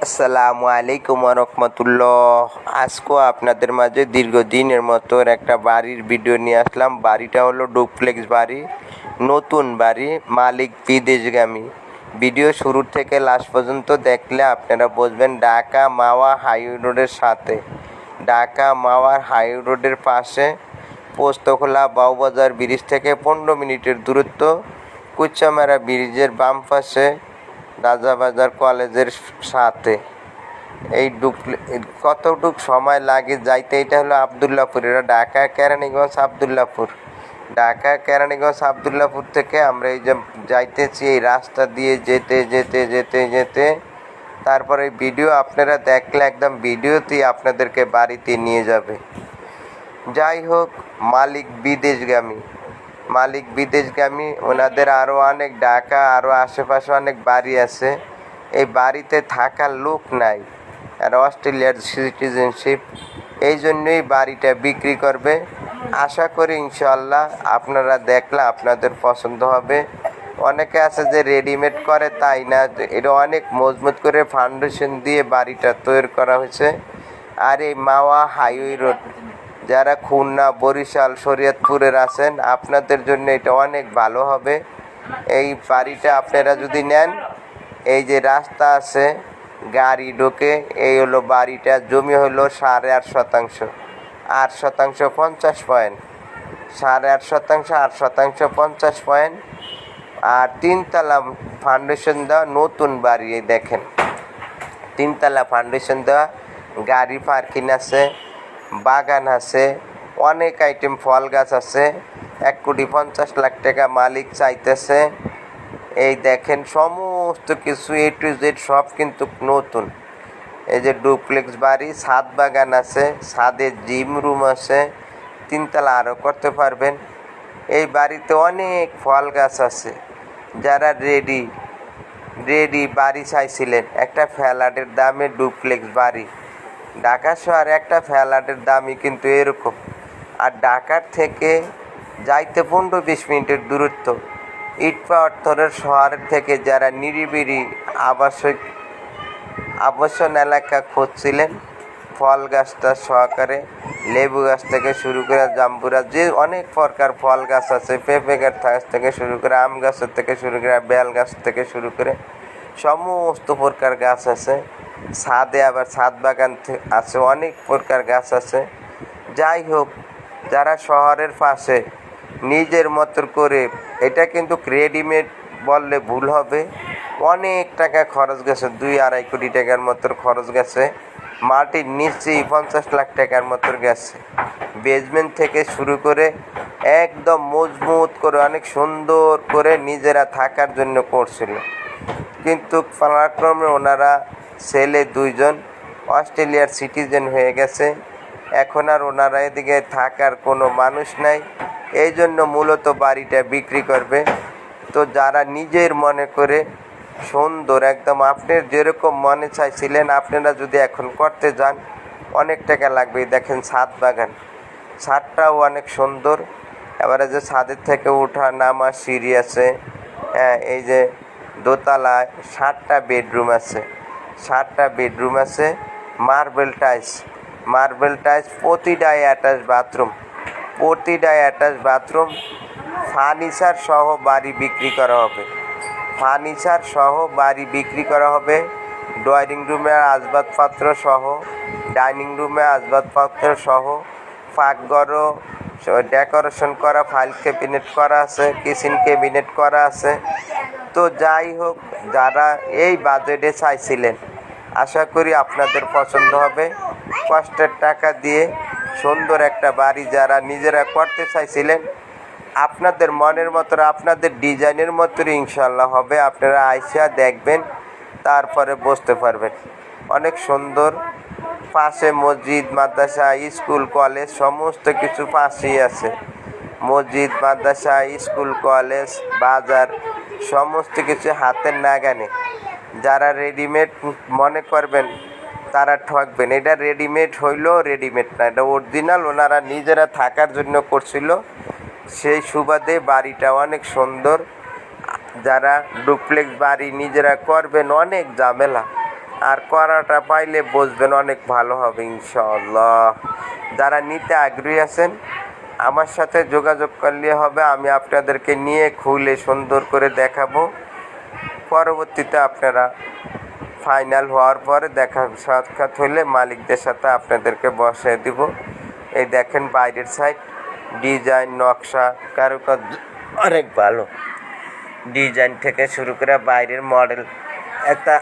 আসসালামু আলাইকুম রহমতুল্লাহ। আজকে আপনাদের মাঝে দীর্ঘদিনের মতো একটা বাড়ির ভিডিও নিয়ে আসলাম। বাড়িটা হলো ডুপ্লেক্স বাড়ি, নতুন বাড়ি, মালিক বিদেশগামী। ভিডিও শুরু থেকে লাস্ট পর্যন্ত দেখলে আপনারা বুঝবেন। ঢাকা মাওয়া হাইওয়ে রোডের সাথে, ঢাকা মাওয়ার হাইওয়ে রোডের পাশে, পোস্তখোলা বাউবাজার ব্রিজ থেকে 15 মিনিটের দূরত্ব, কুচ্চামারা ব্রিজের বাম পাশে, রাজাবাজার কলেজের সাথে। এই কতটুক সময় লাগে যাইতে, এটা হলো আবদুল্লাপুর। এটা ঢাকা কেরানীগঞ্জ আবদুল্লাপুর। ঢাকা কেরানীগঞ্জ আবদুল্লাপুর থেকে আমরা এই যে যাইতেছি, এই রাস্তা দিয়ে যেতে যেতে যেতে যেতে তারপরে এই ভিডিও আপনারা দেখলে একদম ভিডিওতেই আপনাদেরকে বাড়িতে নিয়ে যাবে। যাই হোক, মালিক বিদেশগামী। ওনাদের আরও অনেক ঢাকা আরও আশেপাশে অনেক বাড়ি আছে। এই বাড়িতে থাকার লোক নাই, আর অস্ট্রেলিয়ার সিটিজেনশিপ, এই জন্যই বাড়িটা বিক্রি করবে। আশা করি ইনশাল্লাহ আপনারা দেখলে আপনাদের পছন্দ হবে। অনেকে আছে যে রেডিমেড করে, তাই না, এটা অনেক মজবুত করে ফাউন্ডেশন দিয়ে বাড়িটা তৈরি করা হয়েছে। আর এই মাওয়া হাইওয়ে রোড, যারা খুলনা, বরিশাল, শরীয়তপুরের আছেন, আপনাদের জন্য এটা অনেক ভালো হবে। এই বাড়িটা আপনারা যদি নেন, এই যে রাস্তা আছে, গাড়ি ঢোকে, এই হলো বাড়িটা। জমি হলো 8.5 শতাংশ, 8 শতাংশ 50 পয়েন্ট, 8.5 শতাংশ 8 শতাংশ 50 পয়েন্ট। আর 3 তলা ফাউন্ডেশন দেওয়া নতুন বাড়ি। এই দেখেন, 3 তলা ফাউন্ডেশন দেওয়া, গাড়ি পার্কিং আছে, বাগান আছে, অনেক আইটেম, ফল গাছ আছে। 1,50,00,000 টাকা মালিক চাইতেছে। এই দেখেন সমস্ত কিছু A to Z সব কিন্তু নতুন। এই যে ডুপ্লেক্স বাড়ি, ছাদ বাগান আছে, ছাদে জিম রুম আছে, 3 তলা আরও করতে পারবেন। এই বাড়িতে অনেক ফল গাছ আছে। যারা রেডি বাড়ি চাইছিলেন, একটা ফ্ল্যাটের দামে ডুপ্লেক্স বাড়ি, ঢাকা শহরে একটা ফ্ল্যাটের দামই কিন্তু এরকম। আর ঢাকার থেকে যাইতে 15-20 মিনিটের দূরত্ব। ইটপাথরের শহরের থেকে যারা নিরিবিলি আবাসন এলাকা খুঁজছিলেন, ফল গাছটা সহকারে, লেবু গাছ থেকে শুরু করে জাম্বুরা, যে অনেক প্রকার ফল গাছ আছে, পেঁপে গাছ থেকে শুরু করে, আম গাছের থেকে শুরু করে, বেল গাছ থেকে শুরু করে সমস্ত প্রকার গাছ আছে। ছাদে আবার ছাদ বাগান আছে, অনেক প্রকার গাছ আছে। যাই হোক, যারা শহরের পাশে নিজের মতো করে, এটা কিন্তু রেডিমেড বললে ভুল হবে, অনেক টাকা খরচ গেছে, 2-2.5 কোটি টাকার মতো খরচ গেছে। মাটির নিচেই 50 লাখ টাকার মতো গেছে। বেসমেন্ট থেকে শুরু করে একদম মজবুত করে, অনেক সুন্দর করে নিজেরা থাকার জন্য করছিল। কিন্তু পালাক্রমে ওনারা ছেলে 2জন অস্ট্রেলিয়ার সিটিজেন হয়ে গেছে। এখন আর ওনারা এদিকে থাকার কোনো মানুষ নাই, এই জন্য মূলত বাড়িটা বিক্রি করবে। তো যারা নিজের মনে করে সুন্দর, একদম আপনার যেরকম মনে চাইছিলেন, আপনারা যদি এখন করতে যান, অনেক টাকা লাগবে। দেখেন ছাদ বাগান, ছাদটাও অনেক সুন্দর। এবারে যে ছাদের থেকে ওঠা নামা সিঁড়ি আছে, হ্যাঁ, এই যে দোতলায় 7টা বেডরুম আছে, 7টা বেডরুম আছে। মার্বেল টাইলস, প্রতিটা অ্যাটাচ বাথরুম, ফার্নিচার সহ বাড়ি বিক্রি করা হবে। ড্রয়িং রুমে আসবাবপত্র সহ, ডাইনিং রুমে আসবাবপত্র সহ, পাকঘরও ডেকোরেশন করা, ফাইল ক্যাবিনেট করা আছে, কিচেন ক্যাবিনেট করা আছে। তো যাই হোক, যারা এই বাজেটে চাইছিলেন, আশা করি আপনাদের পছন্দ হবে। কষ্টের টাকা দিয়ে সুন্দর একটা বাড়ি যারা নিজেরা করতে চাইছিলেন, আপনাদের মনের মতো, আপনাদের ডিজাইনের মতো ইনশাল্লাহ হবে। আপনারা আইসা দেখবেন, তারপরে বুঝতে পারবেন। অনেক সুন্দর। পাশে মসজিদ, মাদ্রাসা, স্কুল, কলেজ সমস্ত কিছু পাশেই আছে। মসজিদ, মাদ্রাসা, স্কুল, কলেজ, বাজার সমস্ত কিছু হাতের নাগানে। যারা রেডিমেড মনে করবেন, তারা ঠকবেন। এটা রেডিমেড হইলেও রেডিমেড না, এটা অরিজিনাল, ওনারা নিজেরা থাকার জন্য করছিল। সেই সুবাদে বাড়িটা অনেক সুন্দর। যারা ডুপ্লেক্স বাড়ি নিজেরা করবেন, অনেক ঝামেলা, আর করাটা পাইলে বুঝবেন অনেক ভালো হবে ইনশাআল্লাহ। যারা নিতে আগ্রহী আছেন আমার সাথে যোগাযোগ করলে হবে, আমি আপনাদেরকে নিয়ে খুলে সুন্দর করে দেখাবো। পরবর্তীতে আপনারা ফাইনাল হওয়ার পরে দেখা সাক্ষাৎ হলে মালিকদের সাথে আপনাদেরকে বসিয়ে দিব। এই দেখেন বাইরের সাইড ডিজাইন, নকশা, কারুকার্য অনেক ভালো। ডিজাইন থেকে শুরু করে বাইরের মডেল একটা